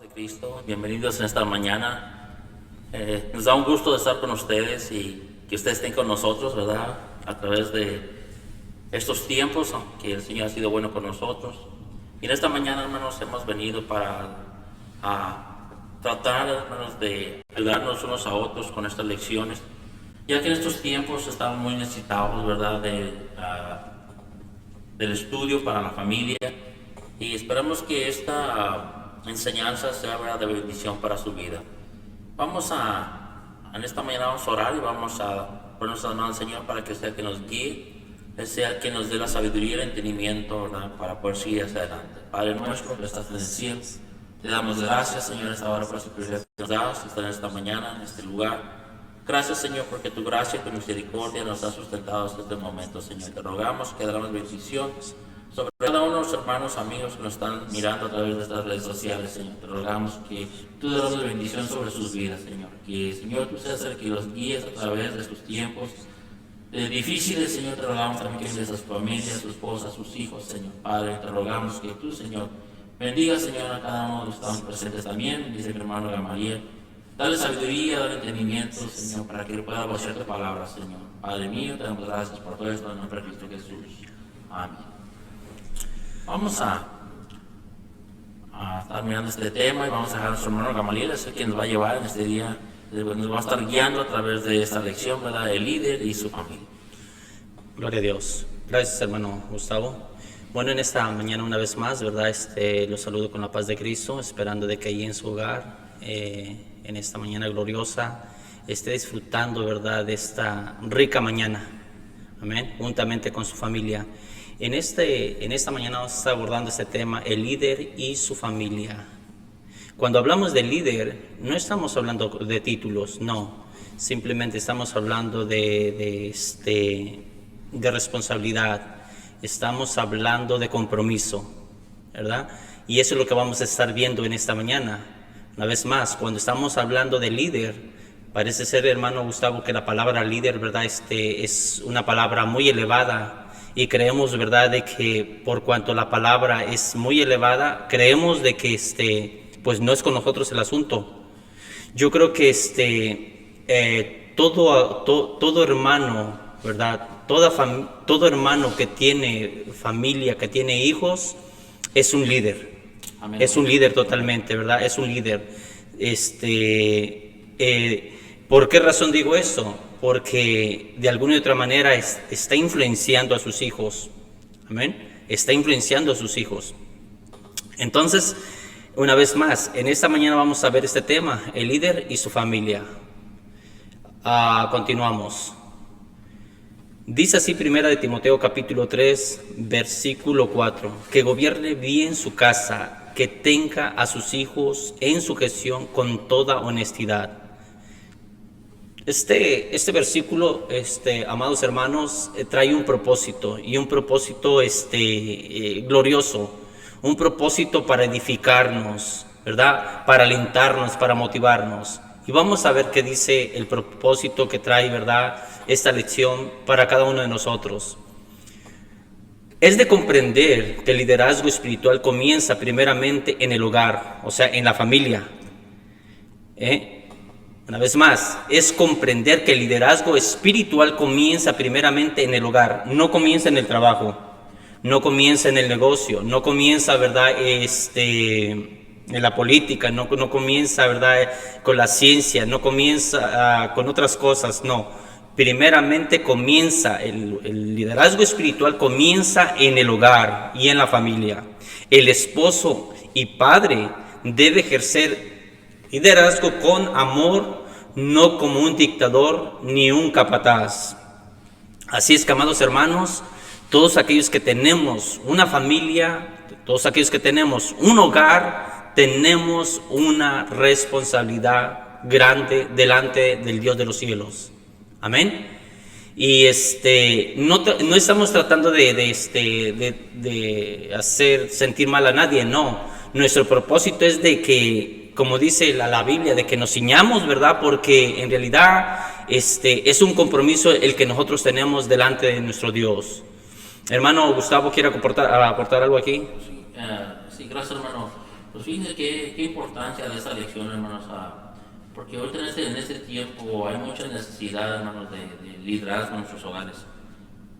de Cristo, bienvenidos en esta mañana. Nos da un gusto de estar con ustedes y que ustedes estén con nosotros, ¿verdad? A través de estos tiempos que el Señor ha sido bueno con nosotros. Y en esta mañana, hermanos, hemos venido para tratar, hermanos, de ayudarnos unos a otros con estas lecciones, ya que en estos tiempos estamos muy necesitados, ¿verdad? Del estudio para la familia, y esperamos que esta enseñanza sea, ¿verdad?, de bendición para su vida. En esta mañana vamos a orar y vamos a ponernos a las manos al Señor para que sea que nos guíe, sea que nos dé la sabiduría y el entendimiento, ¿verdad?, para poder seguir hacia adelante. Padre nuestro que estás en el cielo, te damos gracias, Señor, esta hora por su privilegio que nos das, estar en esta mañana, en este lugar. Gracias, Señor, porque tu gracia y tu misericordia nos ha sustentado hasta este momento, Señor. Te rogamos que damos bendición sobre cada uno de los hermanos, amigos que nos están mirando a través de estas redes sociales, Señor. Te rogamos que tú des bendición sobre sus vidas, Señor. Que, Señor, tú seas el que los guíes a través de estos tiempos difíciles, Señor. Te rogamos también que bendigas a su familia, a su esposa, a sus hijos, Señor. Padre, te rogamos que tú, Señor, bendiga, Señor, a cada uno de los que están presentes también. Dice mi hermano Gamaliel. Dale sabiduría, dale entendimiento, Señor, para que él pueda vocear tu palabra, Señor. Padre mío, te damos gracias por todo esto en el nombre de Cristo Jesús. Amén. Vamos a estar mirando este tema y vamos a dejar a nuestro hermano Gamaliel, es el que nos va a llevar en este día, nos va a estar guiando a través de esta lección, ¿verdad?, el líder y su familia. Gloria a Dios. Gracias, hermano Gustavo. Bueno, en esta mañana una vez más, ¿verdad? Los saludo con la paz de Cristo, esperando de que ahí en su hogar, en esta mañana gloriosa, esté disfrutando, ¿verdad?, de esta rica mañana. Amén. Juntamente con su familia. En esta mañana vamos a estar abordando este tema, el líder y su familia. Cuando hablamos de líder, no estamos hablando de títulos, no. Simplemente estamos hablando de responsabilidad. Estamos hablando de compromiso, ¿verdad? Y eso es lo que vamos a estar viendo en esta mañana. Una vez más, cuando estamos hablando de líder, parece ser, hermano Gustavo, que la palabra líder, ¿verdad?, es una palabra muy elevada. Y creemos, ¿verdad?, de que por cuanto la palabra es muy elevada, creemos de que pues no es con nosotros el asunto. Yo creo que todo hermano, ¿verdad?, todo hermano que tiene familia, que tiene hijos, es un líder. Amén. Es un líder totalmente, ¿verdad? Es un líder. ¿Por qué razón digo eso? Porque de alguna u otra manera está influenciando a sus hijos. Amén. Está influenciando a sus hijos. Entonces, una vez más, en esta mañana vamos a ver este tema, el líder y su familia. Continuamos. Dice así 1 Timoteo capítulo 3, versículo 4, que gobierne bien su casa, que tenga a sus hijos en sujeción con toda honestidad. Este versículo, amados hermanos, trae un propósito, y un propósito glorioso, un propósito para edificarnos, ¿verdad?, para alentarnos, para motivarnos. Y vamos a ver qué dice el propósito que trae, ¿verdad?, esta lección para cada uno de nosotros. Es de comprender que el liderazgo espiritual comienza primeramente en el hogar, o sea, en la familia. Una vez más, es comprender que el liderazgo espiritual comienza primeramente en el hogar, no comienza en el trabajo, no comienza en el negocio, no comienza, ¿verdad?, en la política, no comienza, ¿verdad?, con la ciencia, no comienza con otras cosas, no. Primeramente comienza, el liderazgo espiritual comienza en el hogar y en la familia. El esposo y padre debe ejercer liderazgo con amor, no como un dictador ni un capataz. Así es que, amados hermanos, todos aquellos que tenemos una familia, todos aquellos que tenemos un hogar, tenemos una responsabilidad grande delante del Dios de los cielos. Amén. Y no estamos tratando de hacer sentir mal a nadie, no. Nuestro propósito es de que, como dice la Biblia, de que nos ciñamos, ¿verdad? Porque en realidad es un compromiso el que nosotros tenemos delante de nuestro Dios. Hermano Gustavo, ¿quiere aportar algo aquí? Sí, gracias, hermano. Pues fíjense qué importancia de esta lección, hermanos, porque ahorita en este tiempo hay mucha necesidad, hermanos, de liderazgo en nuestros hogares.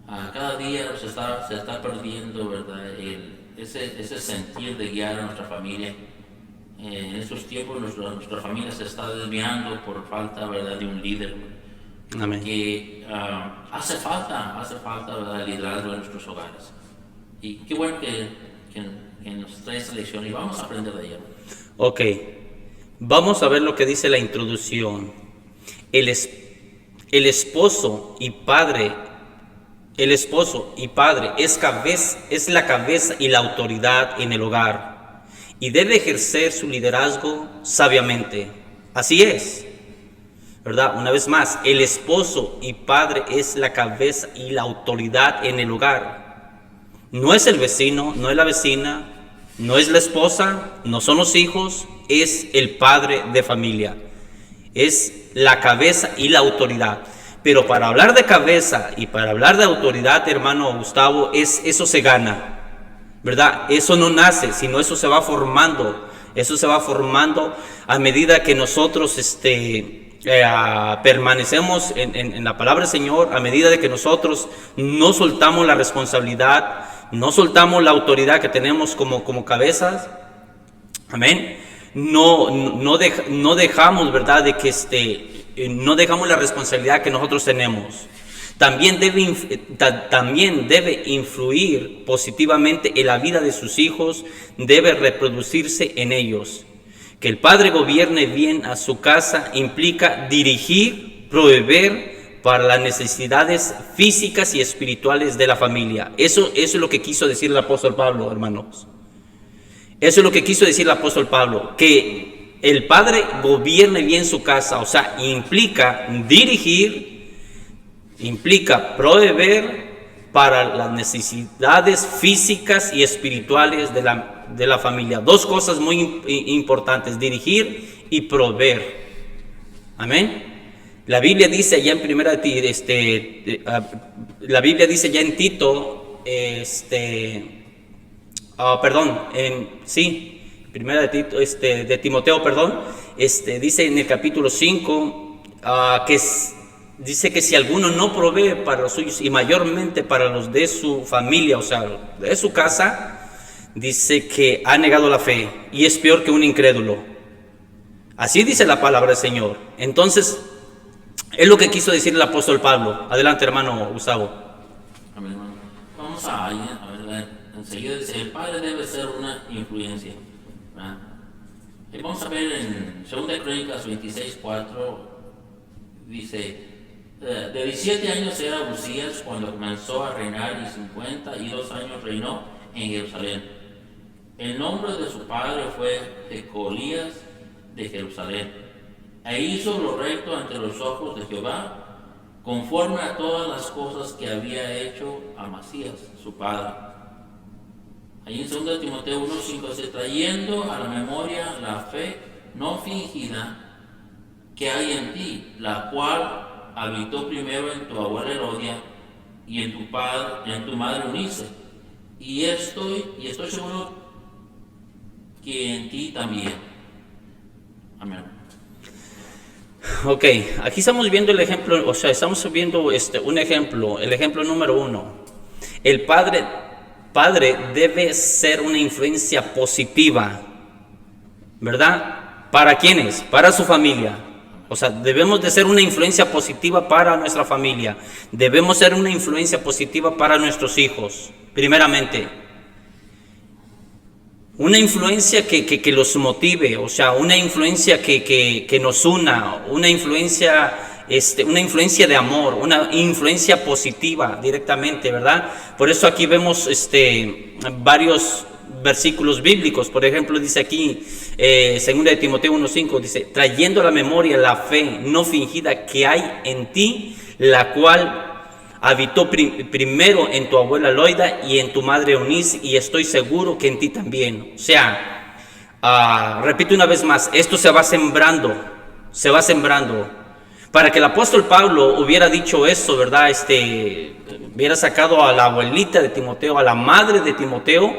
Cada día se está perdiendo, ¿verdad? Ese sentir de guiar a nuestra familia. En estos tiempos nuestra familia se está desviando por falta, ¿verdad?, de un líder. Amén. Que hace falta, ¿verdad?, el liderazgo en nuestros hogares. Y qué bueno que nos trae esta lección y vamos a aprender de ella. Ok, vamos a ver lo que dice la introducción. El esposo y padre es la cabeza y la autoridad en el hogar y debe ejercer su liderazgo sabiamente. Así es, ¿verdad? Una vez más, el esposo y padre es la cabeza y la autoridad en el hogar. No es el vecino, no es la vecina, no es la esposa, no son los hijos, es el padre de familia. Es la cabeza y la autoridad. Pero para hablar de cabeza y para hablar de autoridad, hermano Gustavo, eso se gana, ¿verdad? Eso no nace, sino eso se va formando. Eso se va formando a medida que nosotros permanecemos en la palabra del Señor, a medida de que nosotros no soltamos la responsabilidad, no soltamos la autoridad que tenemos como cabezas. Amén. No dejamos, ¿verdad?, de que no dejamos la responsabilidad que nosotros tenemos. También debe influir positivamente en la vida de sus hijos, debe reproducirse en ellos. Que el padre gobierne bien a su casa implica dirigir, proveer para las necesidades físicas y espirituales de la familia. Eso es lo que quiso decir el apóstol Pablo, hermanos. Eso es lo que quiso decir el apóstol Pablo, que el padre gobierne bien su casa, o sea, implica dirigir, implica proveer para las necesidades físicas y espirituales de la familia. Dos cosas muy importantes: dirigir y proveer. Amén. La Biblia dice allá en la Biblia dice ya en Tito, primera de Tito, de Timoteo, dice en el capítulo 5 dice que si alguno no provee para los suyos y mayormente para los de su familia, o sea, de su casa, dice que ha negado la fe y es peor que un incrédulo. Así dice la palabra del Señor. Entonces, es lo que quiso decir el apóstol Pablo. Adelante, hermano Gustavo. Amén, hermano. Vamos a ver, enseguida dice, el padre debe ser una influencia. Y vamos a ver en 2 Crónicas 26:4, dice, de 17 años era Uzías cuando comenzó a reinar y 52 años reinó en Jerusalén. El nombre de su padre fue Jecolías de Jerusalén. E hizo lo recto ante los ojos de Jehová, conforme a todas las cosas que había hecho Amasías, su padre. Ahí en 2 Timoteo 1:5 dice, trayendo a la memoria la fe no fingida que hay en ti, la cual habitó primero en tu abuela Herodia y en tu madre Eunice, y estoy seguro que en ti también. Amén. Ok, aquí estamos viendo el ejemplo, o sea, estamos viendo un ejemplo, el ejemplo número 1. El padre debe ser una influencia positiva, ¿verdad? ¿Para quiénes? Para su familia. O sea, debemos de ser una influencia positiva para nuestra familia. Debemos ser una influencia positiva para nuestros hijos, primeramente. Una influencia que los motive, o sea, una influencia que nos una, una influencia de amor, una influencia positiva directamente, ¿verdad? Por eso aquí vemos varios versículos bíblicos. Por ejemplo, dice aquí, 2 de Timoteo 1:5, dice, trayendo a la memoria la fe no fingida que hay en ti, la cual habitó primero en tu abuela Loida y en tu madre Eunice, y estoy seguro que en ti también. O sea, repito una vez más, esto se va sembrando. Para que el apóstol Pablo hubiera dicho eso, ¿verdad? Hubiera sacado a la abuelita de Timoteo, a la madre de Timoteo,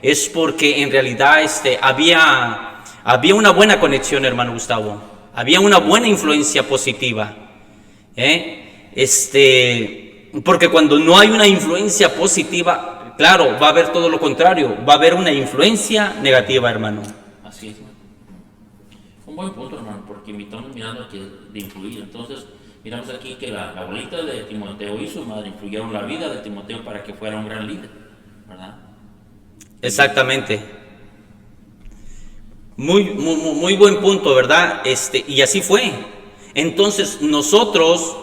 es porque en realidad había una buena conexión, hermano Gustavo. Había una buena influencia positiva. Porque cuando no hay una influencia positiva, claro, va a haber todo lo contrario. Va a haber una influencia negativa, hermano. Así es. Un buen punto, hermano, porque estamos mirando que de influir. Entonces, miramos aquí que la abuelita de Timoteo y su madre influyeron la vida de Timoteo para que fuera un gran líder, ¿verdad? Exactamente. Muy buen punto, ¿verdad? Y así fue. Entonces, nosotros,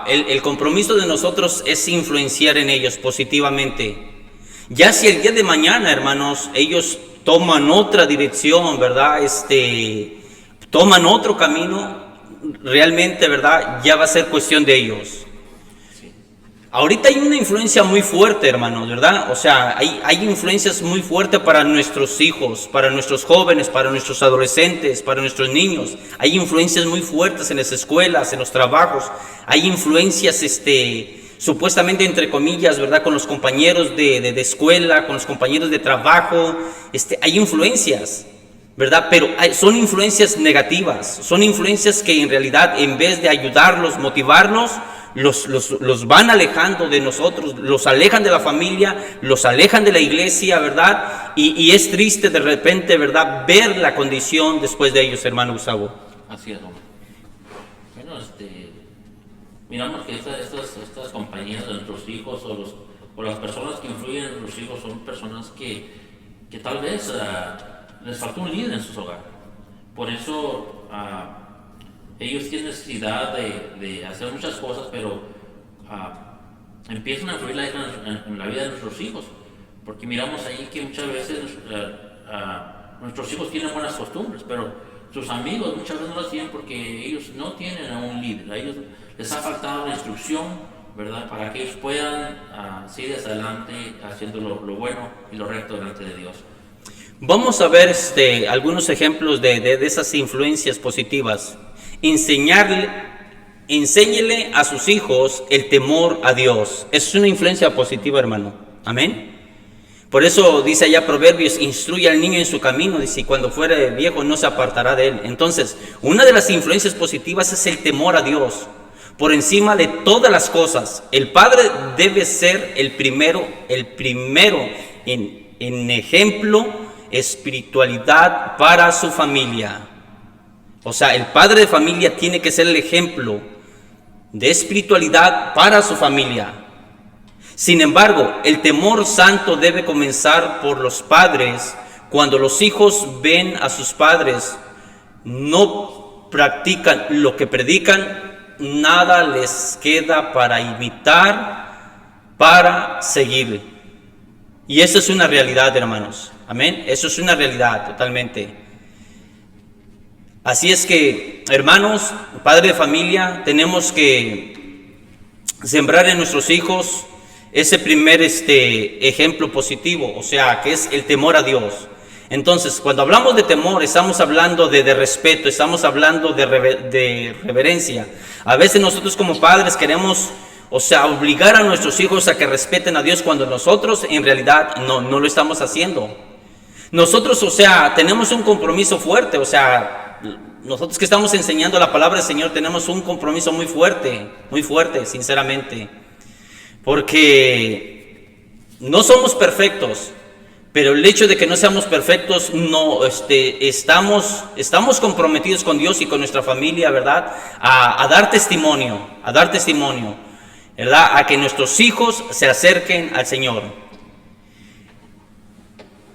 el compromiso de nosotros es influenciar en ellos positivamente. Ya si el día de mañana, hermanos, ellos toman otra dirección, ¿verdad? Toman otro camino, realmente, ¿verdad? Ya va a ser cuestión de ellos. Ahorita hay una influencia muy fuerte, hermanos, ¿verdad? O sea, hay influencias muy fuertes para nuestros hijos, para nuestros jóvenes, para nuestros adolescentes, para nuestros niños. Hay influencias muy fuertes en las escuelas, en los trabajos. Hay influencias, supuestamente entre comillas, ¿verdad? Con los compañeros de escuela, con los compañeros de trabajo. Hay influencias, ¿verdad? Pero son influencias negativas. Son influencias que en realidad, en vez de ayudarlos, motivarlos, los van alejando de nosotros, los alejan de la familia, los alejan de la iglesia, ¿verdad? Y es triste de repente, ¿verdad?, ver la condición después de ellos, hermano Gustavo. Así es, hombre. Bueno, miramos que estas compañías de nuestros hijos o las personas que influyen en nuestros hijos son personas que tal vez les falta un líder en sus hogares. Por eso ellos tienen necesidad de hacer muchas cosas, pero empiezan a influir en la vida de nuestros hijos, porque miramos ahí que muchas veces nuestros hijos tienen buenas costumbres, pero sus amigos muchas veces no las tienen porque ellos no tienen a un líder. A ellos les ha faltado la instrucción, ¿verdad?, para que ellos puedan seguir hacia adelante haciendo lo bueno y lo recto delante de Dios. Vamos a ver algunos ejemplos de esas influencias positivas. Enséñele a sus hijos el temor a Dios. Es una influencia positiva, hermano. Amén. Por eso dice allá Proverbios: instruye al niño en su camino, dice, y cuando fuere viejo no se apartará de él. Entonces, una de las influencias positivas es el temor a Dios. Por encima de todas las cosas, el padre debe ser el primero en ejemplo, espiritualidad para su familia. O sea, el padre de familia tiene que ser el ejemplo de espiritualidad para su familia. Sin embargo, el temor santo debe comenzar por los padres. Cuando los hijos ven a sus padres no practican lo que predican, nada les queda para imitar, para seguir. Y eso es una realidad, hermanos. Amén. Eso es una realidad totalmente. Así es que, hermanos, padre de familia, tenemos que sembrar en nuestros hijos ese primer ejemplo positivo, o sea, que es el temor a Dios. Entonces, cuando hablamos de temor, estamos hablando de respeto, estamos hablando de reverencia. A veces nosotros como padres queremos, o sea, obligar a nuestros hijos a que respeten a Dios cuando nosotros en realidad no lo estamos haciendo. Nosotros, o sea, tenemos un compromiso fuerte, o sea, nosotros que estamos enseñando la palabra del Señor tenemos un compromiso muy fuerte, sinceramente. Porque no somos perfectos, pero el hecho de que no seamos perfectos, no estamos comprometidos con Dios y con nuestra familia, ¿verdad? A dar testimonio, ¿verdad? A que nuestros hijos se acerquen al Señor.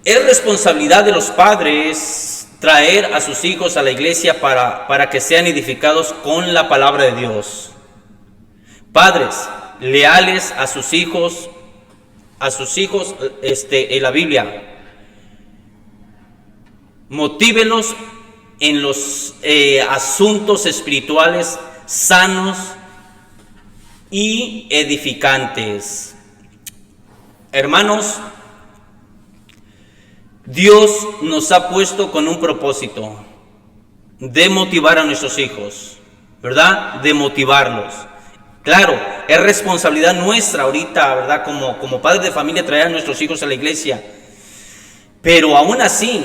Es responsabilidad de los padres traer a sus hijos a la iglesia para que sean edificados con la palabra de Dios. Padres leales a sus hijos en la Biblia. Motívelos en los asuntos espirituales sanos y edificantes. Hermanos, Dios nos ha puesto con un propósito de motivar a nuestros hijos, ¿verdad? De motivarlos. Claro, es responsabilidad nuestra ahorita, ¿verdad? Como padres de familia, traer a nuestros hijos a la iglesia. Pero aún así,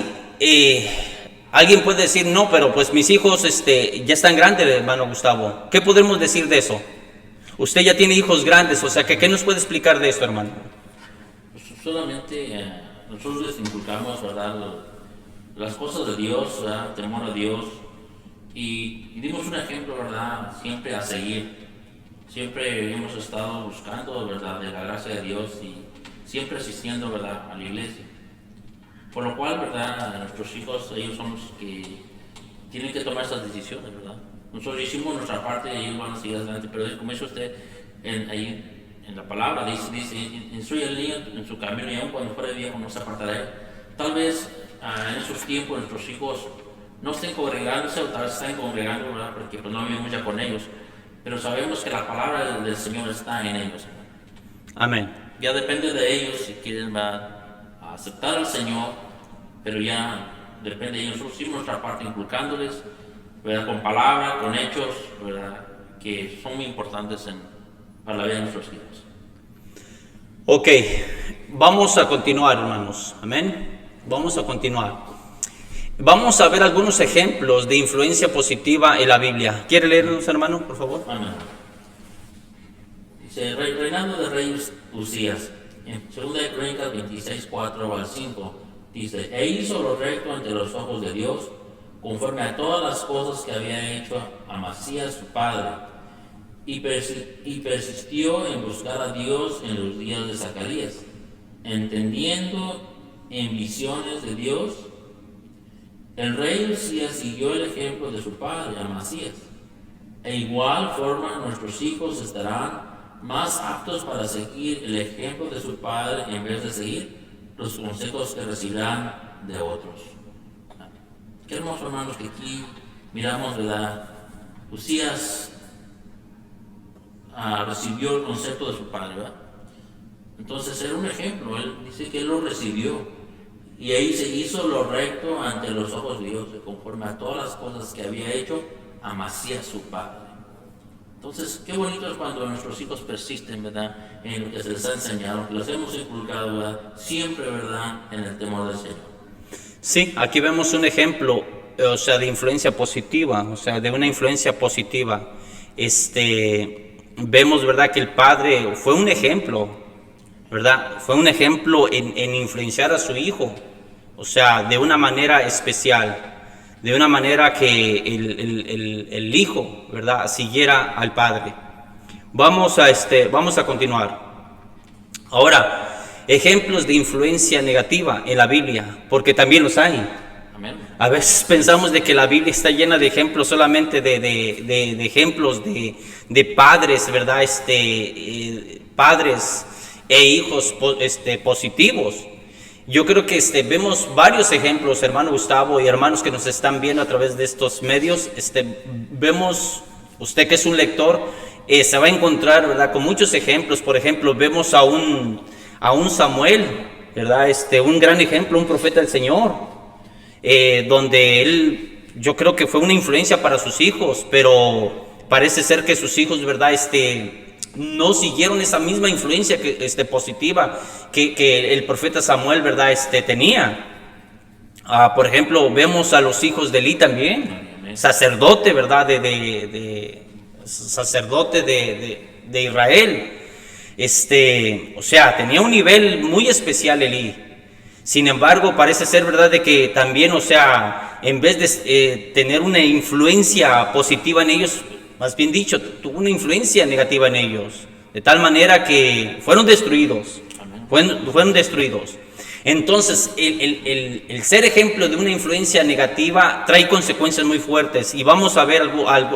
alguien puede decir, no, pero pues mis hijos ya están grandes, hermano Gustavo. ¿Qué podemos decir de eso? Usted ya tiene hijos grandes, o sea, ¿qué nos puede explicar de esto, hermano? Pues solamente nosotros les inculcamos, ¿verdad?, las cosas de Dios, ¿verdad?, temor a Dios, y dimos un ejemplo, ¿verdad?, siempre a seguir. Siempre hemos estado buscando, ¿verdad?, de la gracia de Dios y siempre asistiendo, ¿verdad?, a la iglesia. Por lo cual, ¿verdad?, nuestros hijos, ellos son los que tienen que tomar esas decisiones, ¿verdad? Nosotros hicimos nuestra parte y ellos van a seguir adelante, pero como dice usted ahí en la palabra, dice instruye al niño en su camino y aún cuando fuera viejo no se apartará de él. Tal vez en esos tiempos nuestros hijos no estén congregándose o tal vez estén congregando, ¿verdad?, porque pues no vivimos ya con ellos, pero sabemos que la palabra del Señor está en ellos. Amén. Ya depende de ellos si quieren aceptar al Señor, pero ya depende de ellos. Nosotros hicimos nuestra parte inculcándoles, ¿verdad?, con palabras, con hechos, ¿verdad?, que son muy importantes para la vida de nuestros hijos. Ok, vamos a continuar, hermanos. Amén. Vamos a continuar. Vamos a ver algunos ejemplos de influencia positiva en la Biblia. ¿Quiere leerlos, hermano, por favor? Amén. Dice, reinando de rey Usías, en 2 de Crónicas 26, 4 al 5, dice, e hizo lo recto ante los ojos de Dios, conforme a todas las cosas que había hecho Amasías su padre, y persistió en buscar a Dios en los días de Zacarías, entendiendo en visiones de Dios. El rey Usías siguió el ejemplo de su padre Amasías. E igual forma nuestros hijos estarán más aptos para seguir el ejemplo de su padre en vez de seguir los consejos que recibirán de otros. Qué hermoso, hermanos, que aquí miramos, ¿verdad? Usías recibió el concepto de su padre, ¿verdad? Entonces era un ejemplo, él dice que él lo recibió. Y ahí se hizo lo recto ante los ojos de Dios, conforme a todas las cosas que había hecho Amasías su padre. Entonces, qué bonito es cuando nuestros hijos persisten, ¿verdad?, en lo que se les ha enseñado, que los hemos inculcado, ¿verdad?, siempre, ¿verdad?, en el temor del Señor. Sí, aquí vemos un ejemplo, o sea, de influencia positiva, o sea, de una influencia positiva. Vemos, ¿verdad?, que el padre fue un ejemplo, ¿verdad? Fue un ejemplo en influenciar a su hijo, o sea, de una manera especial, de una manera que el hijo, ¿verdad?, siguiera al padre. Vamos a continuar. Ahora, ejemplos de influencia negativa en la Biblia, porque también los hay. Amén. A veces pensamos de que la Biblia está llena de ejemplos solamente de ejemplos de padres, ¿verdad? Padres e hijos positivos. Yo creo que vemos varios ejemplos, hermano Gustavo y hermanos que nos están viendo a través de estos medios. Vemos, usted que es un lector, se va a encontrar, ¿verdad?, con muchos ejemplos. Por ejemplo, vemos a un Samuel, ¿verdad? Un gran ejemplo, un profeta del Señor, donde él, yo creo que fue una influencia para sus hijos, pero parece ser que sus hijos, ¿verdad?, no siguieron esa misma influencia positiva que el profeta Samuel, ¿verdad?, tenía. Por ejemplo, vemos a los hijos de Elí también, sacerdote, ¿verdad?, sacerdote de Israel. O sea, tenía un nivel muy especial Elí. Sin embargo, parece ser verdad de que también, o sea, en vez de tener una influencia positiva en ellos, más bien dicho, tuvo una influencia negativa en ellos, de tal manera que fueron destruidos. Fueron destruidos. Entonces, el ser ejemplo de una influencia negativa trae consecuencias muy fuertes. Y vamos a ver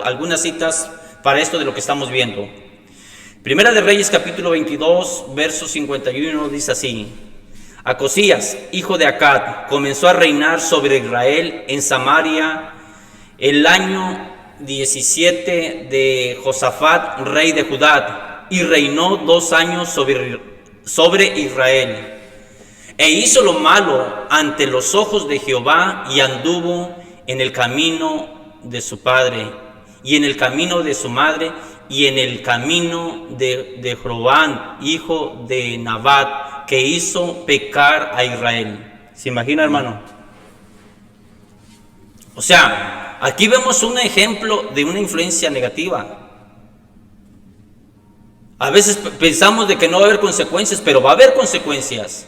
algunas citas para esto de lo que estamos viendo. Primera de Reyes, capítulo 22, verso 51, dice así: Acosías, hijo de Acad, comenzó a reinar sobre Israel en Samaria el año 17 de Josafat, rey de Judá, y reinó 2 años sobre Israel. E hizo lo malo ante los ojos de Jehová, y anduvo en el camino de su padre y en el camino de su madre, y en el camino de Jeroboam, hijo de Nabat, que hizo pecar a Israel. ¿Se imagina, hermano? O sea, aquí vemos un ejemplo de una influencia negativa. A veces pensamos de que no va a haber consecuencias, pero va a haber consecuencias,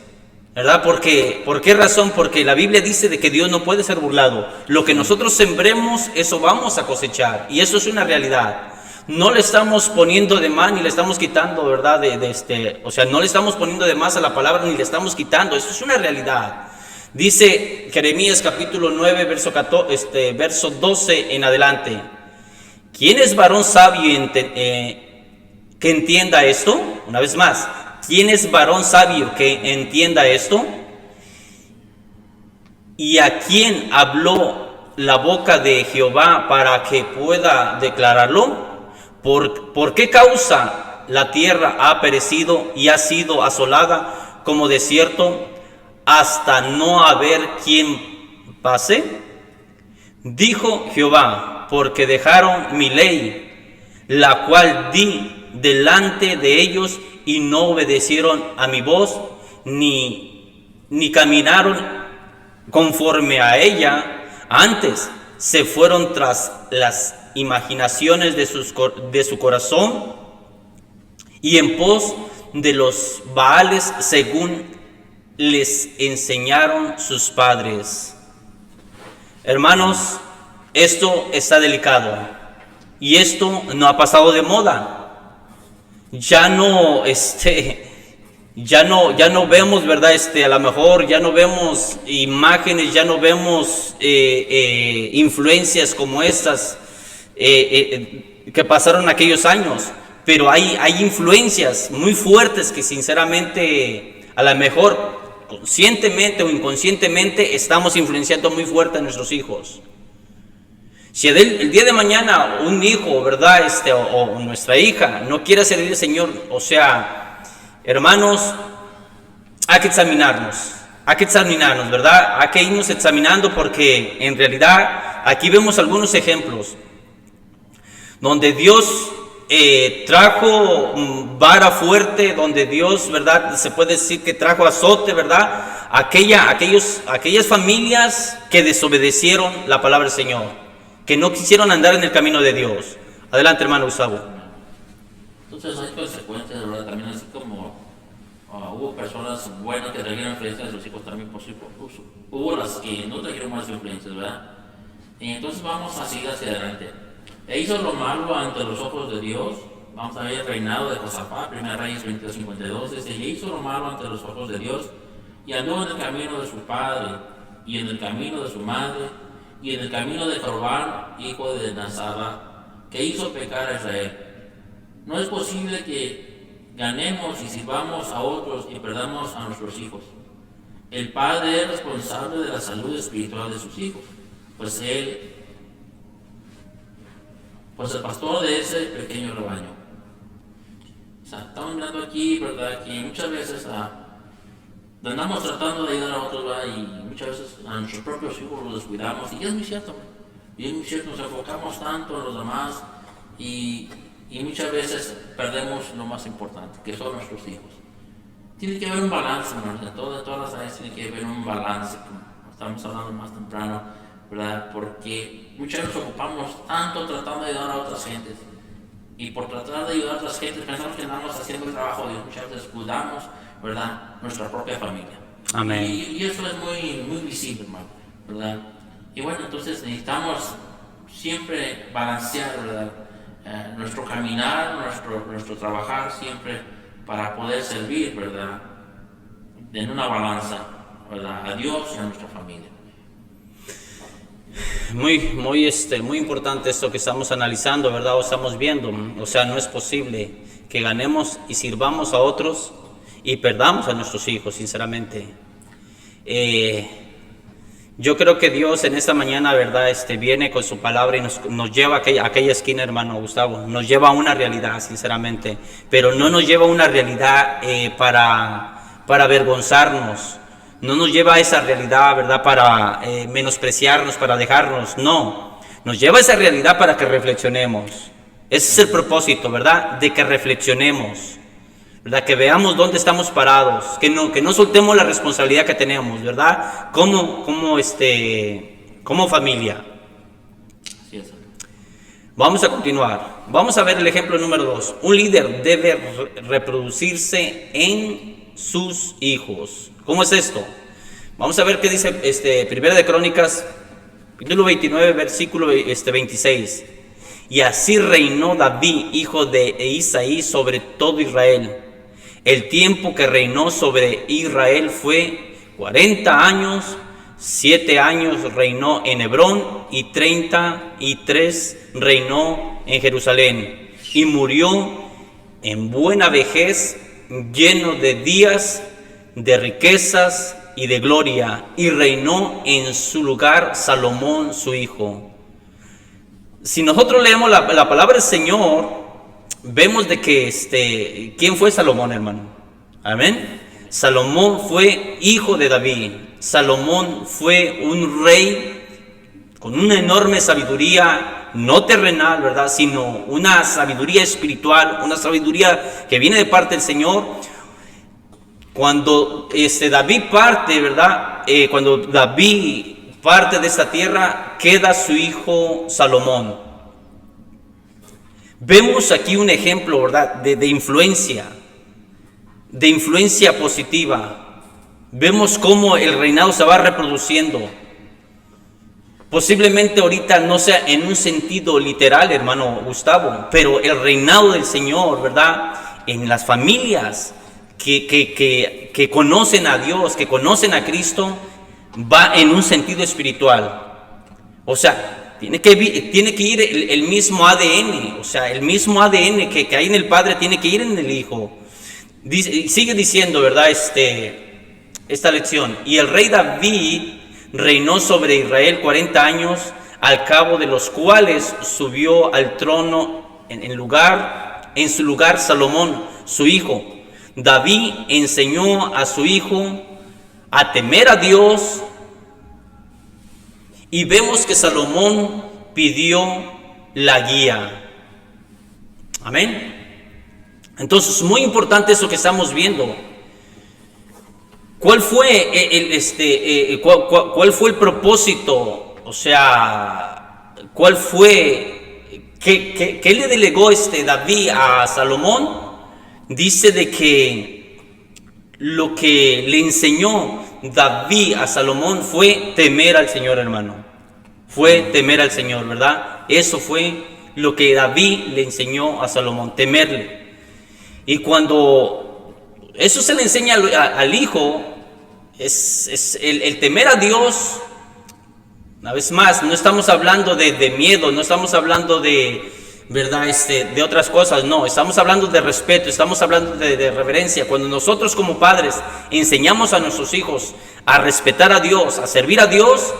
¿verdad? ¿Por qué razón? Porque la Biblia dice de que Dios no puede ser burlado. Lo que nosotros sembremos, eso vamos a cosechar, y eso es una realidad. No le estamos poniendo de más ni le estamos quitando, ¿verdad? O sea, no le estamos poniendo de más a la palabra ni le estamos quitando. Eso es una realidad. Dice Jeremías capítulo 9, verso 12 en adelante. ¿Quién es varón sabio que entienda esto? Una vez más, ¿quién es varón sabio que entienda esto? ¿Y a quién habló la boca de Jehová para que pueda declararlo? ¿Por qué causa la tierra ha perecido y ha sido asolada como desierto hasta no haber quien pase? Dijo Jehová, porque dejaron mi ley, la cual di delante de ellos, y no obedecieron a mi voz, ni caminaron conforme a ella. Antes se fueron tras las imaginaciones de su corazón, y en pos de los Baales, según les enseñaron sus padres. Hermanos, esto está delicado, y esto no ha pasado de moda. Ya no vemos, ¿verdad? A lo mejor ya no vemos imágenes, ya no vemos influencias como estas que pasaron aquellos años, pero hay influencias muy fuertes que sinceramente, a lo mejor conscientemente o inconscientemente, estamos influenciando muy fuerte a nuestros hijos. Si el día de mañana un hijo, ¿verdad? O nuestra hija no quiere servir al Señor, o sea, hermanos, hay que examinarnos, ¿verdad? Hay que irnos examinando, porque en realidad aquí vemos algunos ejemplos donde Dios trajo vara fuerte, donde Dios, ¿verdad? Se puede decir que trajo azote, ¿verdad? Aquellas familias que desobedecieron la palabra del Señor, que no quisieron andar en el camino de Dios. Adelante, hermano Gustavo. Entonces hay consecuencias, ¿verdad? También así como hubo personas buenas que trajeron influencias de sus hijos, también hubo las que no trajeron más influencias, ¿verdad? Y entonces vamos a seguir hacia adelante. E hizo lo malo ante los ojos de Dios. Vamos a ver el reinado de Josafat, 1 Reyes 22:52. Dice: y hizo lo malo ante los ojos de Dios, y andó en el camino de su padre, y en el camino de su madre, y en el camino de Jeroboam, hijo de Nabat, que hizo pecar a Israel. No es posible que ganemos y sirvamos a otros y perdamos a nuestros hijos. El padre es responsable de la salud espiritual de sus hijos, pues el pastor de ese pequeño rebaño. O sea, estamos mirando aquí, ¿verdad?, que muchas veces andamos tratando de ayudar a otros, ¿verdad?, y muchas veces a nuestros propios hijos los descuidamos, y es muy cierto, nos enfocamos tanto en los demás, y muchas veces perdemos lo más importante, que son nuestros hijos. Tiene que haber un balance, hermanos, en todas las áreas tiene que haber un balance, como estamos hablando más temprano, ¿verdad? Porque muchas veces nos ocupamos tanto tratando de ayudar a otras gentes, y por tratar de ayudar a otras gentes pensamos que andamos haciendo el trabajo de Dios. Muchas veces descuidamos, ¿verdad?, nuestra propia familia. Amén. Y eso es muy, muy visible, hermano, ¿verdad? Y bueno, entonces necesitamos siempre balancear, ¿verdad?, nuestro caminar, nuestro trabajar siempre para poder servir, ¿verdad?, en una balanza, ¿verdad?, a Dios y a nuestra familia. Muy importante esto que estamos analizando, ¿verdad? O estamos viendo. O sea, no es posible que ganemos y sirvamos a otros y perdamos a nuestros hijos, sinceramente. Yo creo que Dios en esta mañana, ¿verdad?, viene con su palabra y nos lleva a aquella esquina, hermano Gustavo. Nos lleva a una realidad, sinceramente. Pero no nos lleva a una realidad para avergonzarnos. No nos lleva a esa realidad, ¿verdad?, para menospreciarnos, para dejarnos. No, nos lleva a esa realidad para que reflexionemos. Ese es el propósito, ¿verdad? De que reflexionemos, ¿verdad? Que veamos dónde estamos parados, que no soltemos la responsabilidad que tenemos, ¿verdad? Como familia. Así es. Vamos a continuar. Vamos a ver el ejemplo número 2. Un líder debe reproducirse en sus hijos. ¿Cómo es esto? Vamos a ver qué dice Primera de Crónicas, capítulo 29, versículo 26. Y así reinó David, hijo de Isaí, sobre todo Israel. El tiempo que reinó sobre Israel fue 40 años. 7 años reinó en Hebrón y 33 reinó en Jerusalén. Y murió en buena vejez, lleno de días, de riquezas y de gloria. Y reinó en su lugar Salomón, su hijo. Si nosotros leemos la palabra del Señor, vemos de que ¿quién fue Salomón, hermano? Amén. Salomón fue hijo de David. Salomón fue un rey con una enorme sabiduría, no terrenal, ¿verdad? Sino una sabiduría espiritual, una sabiduría que viene de parte del Señor. Cuando David parte, ¿verdad? Cuando David parte de esta tierra, queda su hijo Salomón. Vemos aquí un ejemplo, ¿verdad? De influencia positiva. Vemos cómo el reinado se va reproduciendo. Posiblemente ahorita no sea en un sentido literal, hermano Gustavo, pero el reinado del Señor, ¿verdad? En las familias que conocen a Dios, que conocen a Cristo, va en un sentido espiritual. O sea, tiene que ir el mismo ADN, o sea, el mismo ADN que hay en el Padre tiene que ir en el Hijo. Sigue diciendo, ¿verdad? Esta lección. Y el rey David reinó sobre Israel 40 años, al cabo de los cuales subió al trono en su lugar Salomón, su hijo. David enseñó a su hijo a temer a Dios, y vemos que Salomón pidió la guía. Amén. Entonces, muy importante eso que estamos viendo. ¿Cuál fue cuál fue el propósito? O sea, ¿cuál fue? ¿Qué le delegó David a Salomón? Dice de que lo que le enseñó David a Salomón fue temer al Señor, hermano. Fue temer al Señor, ¿verdad? Eso fue lo que David le enseñó a Salomón, temerle. Y cuando eso se le enseña al hijo, es el temer a Dios. Una vez más, no estamos hablando de miedo, no estamos hablando de, ¿verdad? De otras cosas, no, estamos hablando de respeto, estamos hablando de reverencia. Cuando nosotros como padres enseñamos a nuestros hijos a respetar a Dios, a servir a Dios,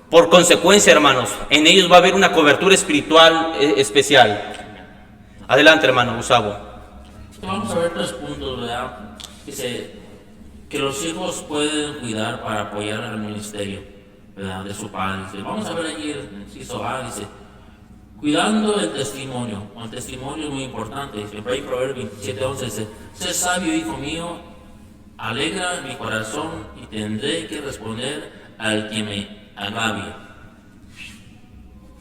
por consecuencia, hermanos, en ellos va a haber una cobertura espiritual especial. Adelante, hermano Gustavo. Vamos a ver 3 puntos, ¿verdad? Dice que los hijos pueden cuidar para apoyar al ministerio, ¿verdad? De su padre. Dice, vamos a ver allí el inciso A, dice, cuidando el testimonio. El testimonio es muy importante. Dice, en Proverbios 27:11 dice, sé sabio, hijo mío, alegra mi corazón y tendré que responder al que me agravia.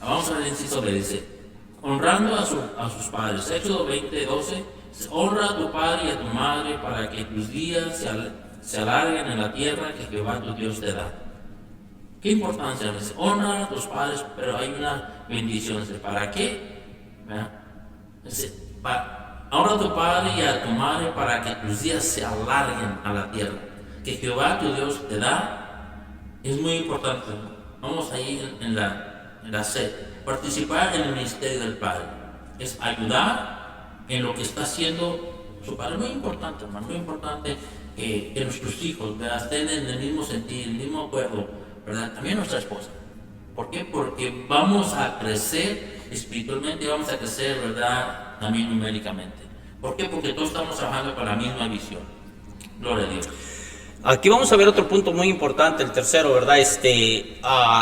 Vamos a ver el inciso B, dice, honrando a sus padres. Éxodo 20:12, honra a tu padre y a tu madre para que tus días se alarguen en la tierra que Jehová tu Dios te da. ¿Qué importancia? Dice, honra a tus padres, pero hay una bendición. Dice, ¿para qué? Dice, honra a tu padre y a tu madre para que tus días se alarguen a la tierra que Jehová tu Dios te da. Es muy importante. Vamos ahí en la C. Participar en el ministerio del Padre es ayudar en lo que está haciendo su Padre. Muy importante, hermano, muy importante que nuestros hijos, ¿verdad?, estén en el mismo sentir, el mismo acuerdo, ¿verdad? También nuestra esposa. ¿Por qué? Porque vamos a crecer espiritualmente y vamos a crecer, ¿verdad?, también numéricamente. ¿Por qué? Porque todos estamos trabajando para la misma visión. Gloria a Dios. Aquí vamos a ver otro punto muy importante, el tercero, ¿verdad?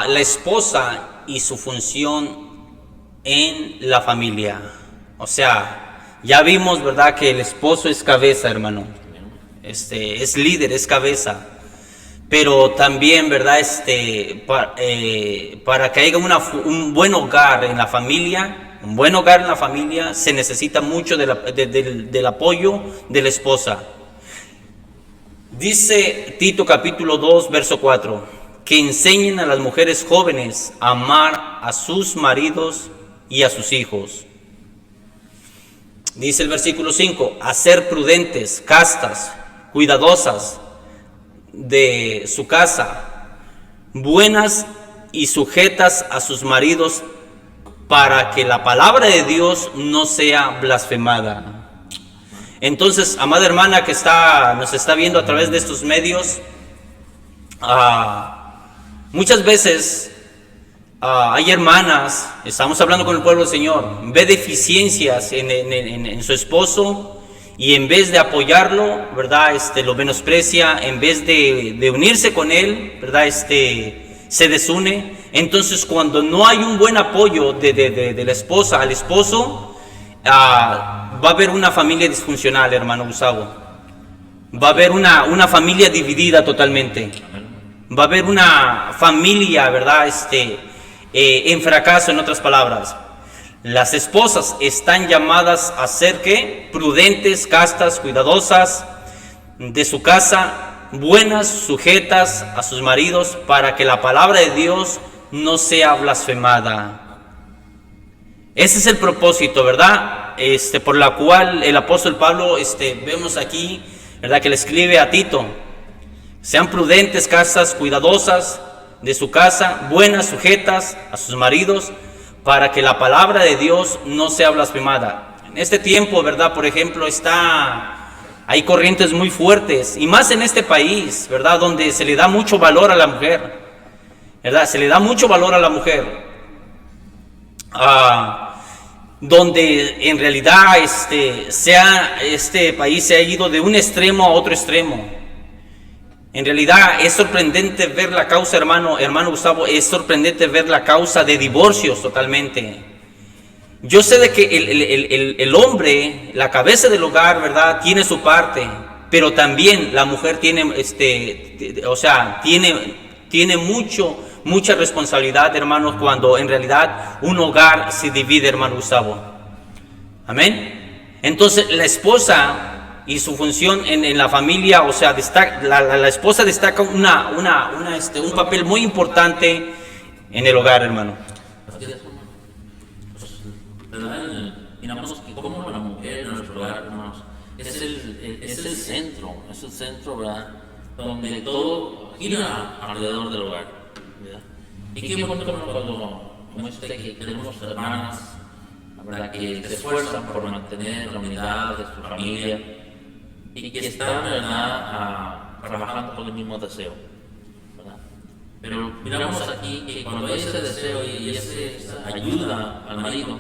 La esposa y su función en la familia. O sea, ya vimos, ¿verdad?, que el esposo es cabeza, hermano. Es líder, es cabeza. Pero también, ¿verdad?, para que haya un buen hogar en la familia, se necesita mucho del apoyo de la esposa. Dice Tito capítulo 2, verso 4, que enseñen a las mujeres jóvenes a amar a sus maridos y a sus hijos. Dice el versículo 5, a ser prudentes, castas, cuidadosas de su casa, buenas y sujetas a sus maridos, para que la palabra de Dios no sea blasfemada. Entonces, amada hermana que nos está viendo a través de estos medios, muchas veces hay hermanas, estamos hablando con el pueblo del Señor, ve deficiencias en su esposo, y en vez de apoyarlo, ¿verdad?, lo menosprecia, en vez de unirse con él, ¿verdad?, se desune. Entonces, cuando no hay un buen apoyo de la esposa al esposo, va a haber una familia disfuncional, hermano Gustavo. Va a haber una familia dividida totalmente. Va a haber una familia, ¿verdad?, en fracaso, en otras palabras. Las esposas están llamadas a ser, ¿qué?, prudentes, castas, cuidadosas de su casa, buenas, sujetas a sus maridos, para que la palabra de Dios no sea blasfemada. Ese es el propósito, ¿verdad?, por la cual el apóstol Pablo, vemos aquí, ¿verdad?, que le escribe a Tito: sean prudentes, castas, cuidadosas de su casa, buenas, sujetas a sus maridos, para que la palabra de Dios no sea blasfemada. En este tiempo, ¿verdad?, por ejemplo, hay corrientes muy fuertes, y más en este país, ¿verdad?, donde se le da mucho valor a la mujer, ¿verdad? Se le da mucho valor a la mujer, donde en realidad este país se ha ido de un extremo a otro extremo. En realidad es sorprendente ver la causa, hermano Gustavo, es sorprendente ver la causa de divorcios totalmente. Yo sé de que el hombre, la cabeza del hogar, ¿verdad?, tiene su parte, pero también la mujer tiene, tiene mucha responsabilidad, hermanos, cuando en realidad un hogar se divide, hermano Gustavo. Amén. Entonces la esposa y su función en la familia, o sea, la esposa destaca un papel muy importante en el hogar, hermano. Así es, hermano. ¿Verdad? Miramos que como la mujer en nuestro hogar, hermanos, es el centro, ¿verdad?, donde todo gira alrededor del hogar, ¿verdad? Y qué bonito como que tenemos hermanas, ¿verdad?, que se esfuerzan por mantener la unidad de su familia, y que están, ¿verdad?, trabajando con el mismo deseo, ¿verdad? Pero miramos aquí que cuando hay ese deseo y esa ayuda al marido,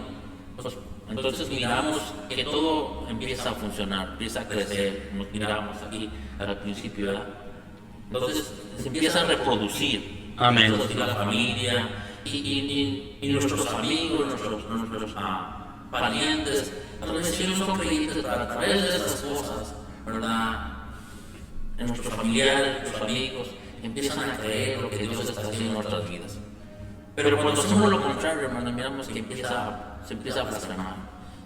pues entonces miramos que todo empieza a funcionar, empieza a crecer. Nos miramos aquí al principio, ¿verdad? Entonces se empieza a reproducir. Amén. Entonces, la familia y nuestros amigos, nuestros parientes, a través de ellos son creyentes, a través de esas cosas, ¿verdad? En nuestros familiares, nuestros amigos empiezan a creer lo que Dios está haciendo en nuestras vidas. Pero cuando hacemos lo contrario, hermano, miramos que se empieza a blasfemar.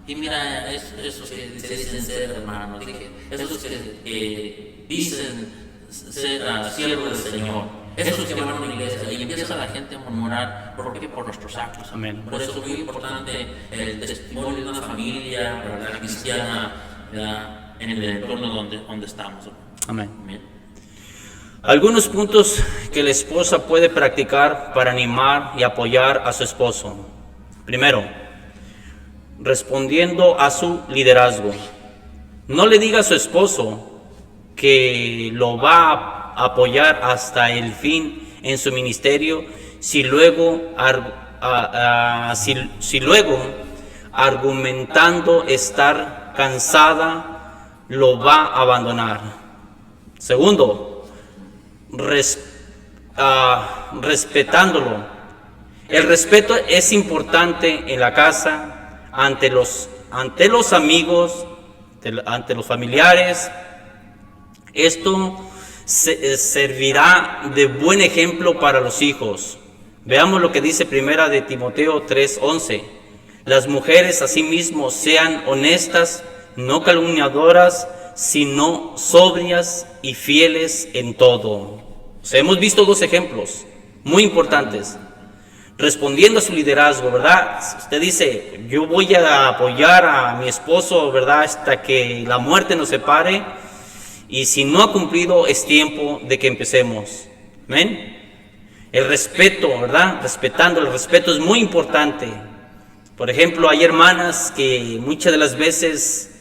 Y mira, esos que se dicen ser hermanos, esos que dicen ser siervos del Señor, esos que van a una iglesia, y empieza la gente a murmurar. ¿Por qué? Por nuestros actos. Amén. Por eso es muy importante el testimonio de una familia, ¿verdad?, cristiana, ¿verdad?, en el entorno donde estamos. Amén. Amén. Algunos puntos que la esposa puede practicar para animar y apoyar a su esposo. Primero, respondiendo a su liderazgo. No le diga a su esposo que lo va a apoyar hasta el fin en su ministerio si luego argumentando estar cansada lo va a abandonar. Segundo, respetándolo. El respeto es importante en la casa ante los ante los amigos, ante los familiares. Esto servirá de buen ejemplo para los hijos. Veamos lo que dice Primera de Timoteo 3:11. Las mujeres asimismo sean honestas, no calumniadoras, sino sobrias y fieles en todo. O sea, hemos visto dos ejemplos muy importantes. Respondiendo a su liderazgo, ¿verdad? Usted dice, yo voy a apoyar a mi esposo, ¿verdad? Hasta que la muerte nos separe. Y si no ha cumplido, es tiempo de que empecemos. ¿Amén? El respeto, ¿verdad? Respetando, el respeto es muy importante. Por ejemplo, hay hermanas que muchas de las veces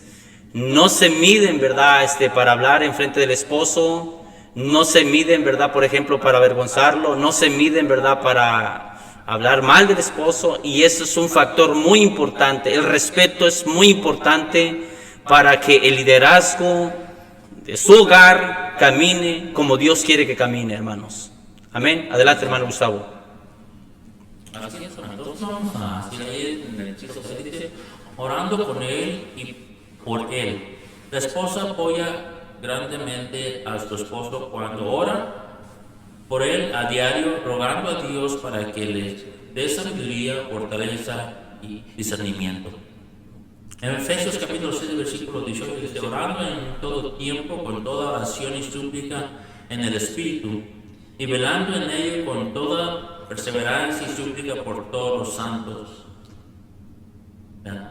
no se miden, ¿verdad? Para hablar en frente del esposo. No se miden, ¿verdad? Por ejemplo, para avergonzarlo. No se miden, ¿verdad? Para hablar mal del esposo. Y eso es un factor muy importante. El respeto es muy importante para que el liderazgo de su hogar camine como Dios quiere que camine, hermanos. Amén. Adelante, hermano Gustavo. Así es, entonces vamos a seguir ahí en el versículo 6, dice, orando con él y por él. La esposa apoya grandemente a su esposo cuando ora por él a diario, rogando a Dios para que les dé sabiduría, fortaleza y discernimiento. En Efesios capítulo 6, versículo 18 dice, orando en todo tiempo, con toda oración y súplica en el Espíritu, y velando en ello con toda perseverancia y súplica por todos los santos.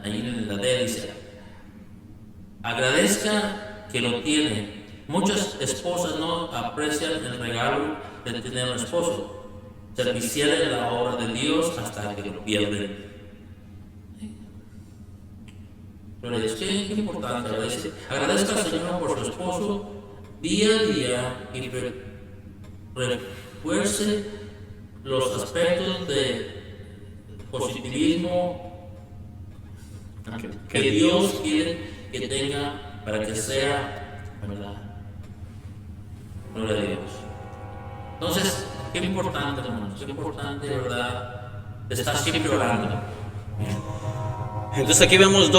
Ahí en la D dice, agradezca que lo tiene. Muchas esposas no aprecian el regalo de tener un esposo, servicial en la obra de Dios hasta que lo pierden. Pero es que es importante, agradezca al Señor por su esposo día a día y refuerce los aspectos de positivismo que Dios quiere que tenga para que sea, ¿verdad? Gloria a Dios. Entonces, qué importante, hermanos, qué importante, ¿verdad? Estar siempre orando. Entonces aquí vemos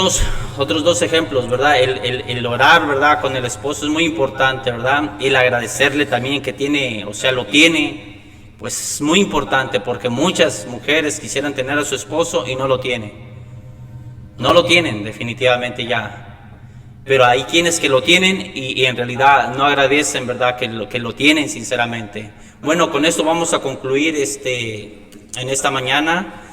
otros dos ejemplos, ¿verdad? El orar, ¿verdad? Con el esposo es muy importante, ¿verdad? Y el agradecerle también que tiene, o sea, lo tiene, pues es muy importante porque muchas mujeres quisieran tener a su esposo y no lo tienen. No lo tienen definitivamente ya. Pero hay quienes que lo tienen y en realidad no agradecen, ¿verdad? Que lo tienen sinceramente. Bueno, con esto vamos a concluir en esta mañana.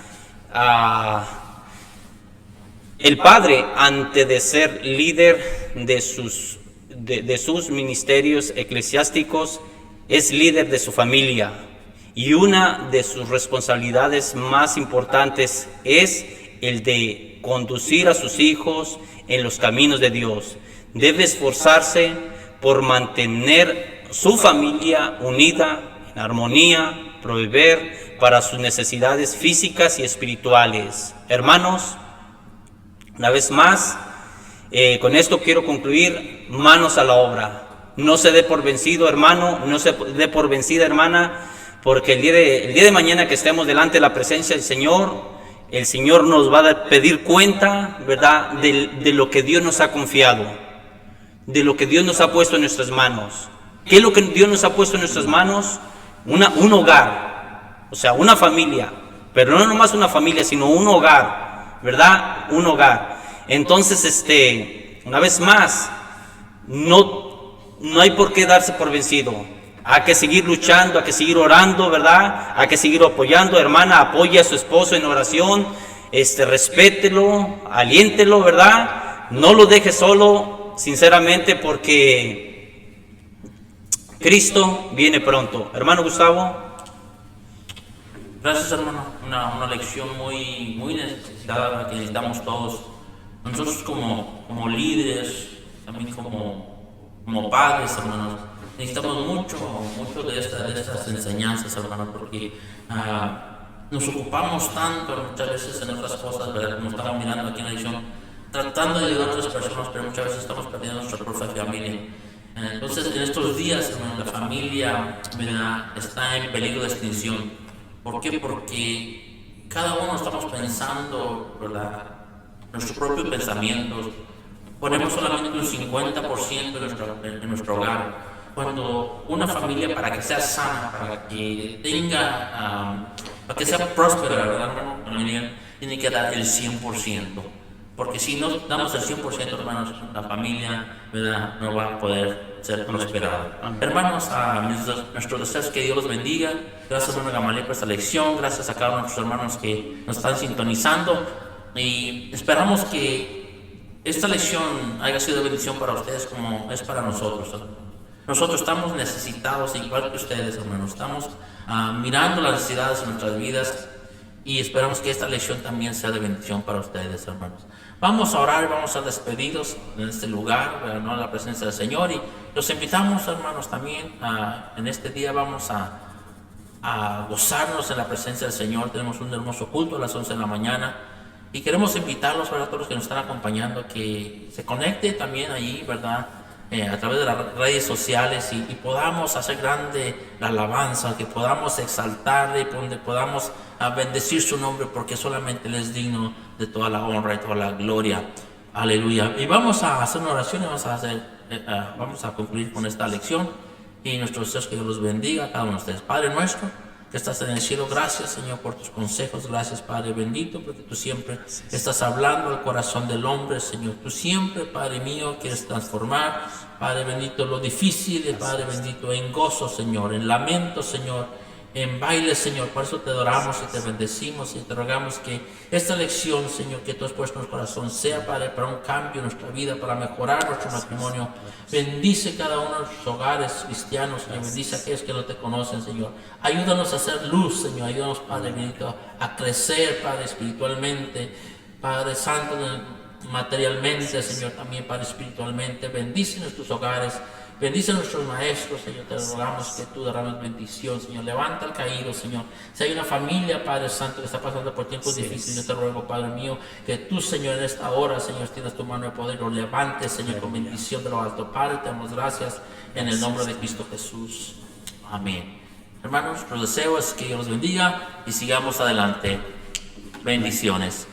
El padre, antes de ser líder de sus ministerios eclesiásticos, es líder de su familia. Y una de sus responsabilidades más importantes es el de conducir a sus hijos en los caminos de Dios. Debe esforzarse por mantener su familia unida, en armonía, proveer para sus necesidades físicas y espirituales. Hermanos, una vez más, con esto quiero concluir, manos a la obra. No se dé por vencido, hermano, no se dé por vencida, hermana, porque el día de mañana que estemos delante de la presencia del Señor, el Señor nos va a pedir cuenta, ¿verdad?, de lo que Dios nos ha confiado, de lo que Dios nos ha puesto en nuestras manos. ¿Qué es lo que Dios nos ha puesto en nuestras manos? Un hogar, o sea, una familia, pero no nomás una familia, sino un hogar, ¿verdad? Un hogar. Entonces, una vez más, no hay por qué darse por vencido. Hay que seguir luchando, hay que seguir orando, ¿verdad? Hay que seguir apoyando. Hermana, apoye a su esposo en oración, respételo, aliéntelo, ¿verdad? No lo deje solo, sinceramente, porque Cristo viene pronto. Hermano Gustavo. Gracias, hermano. Una lección muy necesitada que necesitamos todos. Nosotros como líderes, también como padres, hermanos, necesitamos mucho de estas enseñanzas, hermanos, porque nos ocupamos tanto muchas veces en otras cosas, ¿verdad? Como estamos mirando aquí en la edición, tratando de ayudar a otras personas, pero muchas veces estamos perdiendo nuestra propia familia. Entonces, en estos días, hermanos, la familia, ¿verdad?, está en peligro de extinción. ¿Por qué? Porque cada uno estamos pensando, ¿verdad?, nuestros propios pensamientos, ponemos solamente un 50% en nuestro hogar. Cuando una familia, para que sea sana, para que tenga, para que sea próspera, ¿verdad, hermano? Tiene que dar el 100%. Porque si no damos el 100%, hermanos, la familia, ¿verdad?, no va a poder ser prosperada. Hermanos, nuestro deseo es que Dios los bendiga. Gracias, hermano Gamaliel, por esta lección. Gracias a cada uno de nuestros hermanos que nos están sintonizando. Y esperamos que esta lección haya sido de bendición para ustedes como es para nosotros, hermanos. Nosotros estamos necesitados, igual que ustedes, hermanos. Estamos mirando las necesidades de nuestras vidas y esperamos que esta lección también sea de bendición para ustedes, hermanos. Vamos a orar, vamos a despedirnos en este lugar, ¿no?, en la presencia del Señor. Y los invitamos, hermanos, también en este día vamos a gozarnos en la presencia del Señor. Tenemos un hermoso culto a las 11 de la mañana. Y queremos invitarlos, ¿verdad?, a todos los que nos están acompañando, que se conecte también ahí, ¿verdad?, a través de las redes sociales y podamos hacer grande la alabanza, que podamos exaltarle, donde podamos bendecir su nombre, porque solamente Él es digno de toda la honra y toda la gloria. Aleluya. Y vamos a hacer una oración y vamos a concluir con esta lección. Y nuestros deseos, que Dios los bendiga a cada uno de ustedes. Padre nuestro que estás en el cielo, gracias, Señor, por tus consejos. Gracias, Padre bendito, porque tú siempre estás hablando al corazón del hombre, Señor. Tú siempre, Padre mío, quieres transformar, Padre bendito, lo difícil, Padre bendito, en gozo, Señor, en lamento, Señor, en baile, Señor. Por eso te adoramos y te bendecimos y te rogamos que esta lección, Señor, que tú has puesto en nuestro corazón, sea, Padre, para un cambio en nuestra vida, para mejorar nuestro matrimonio. Bendice cada uno de nuestros hogares cristianos, Señor. Bendice a aquellos que no te conocen, Señor. Ayúdanos a hacer luz, Señor. Ayúdanos, Padre bendito, a crecer, Padre, espiritualmente, Padre Santo, materialmente, Señor, también, Padre, espiritualmente. Bendice nuestros hogares. Bendice a nuestros maestros, Señor. Te rogamos que tú derrames bendición, Señor. Levanta al caído, Señor. Si hay una familia, Padre Santo, que está pasando por tiempos difíciles, yo te ruego, Padre mío, que tú, Señor, en esta hora, Señor, tienes tu mano de poder, lo levantes, Señor, con bendición de lo alto. Padre, te damos gracias en el nombre de Cristo Jesús. Amén. Hermanos, nuestro deseo es que Dios los bendiga y sigamos adelante. Bendiciones.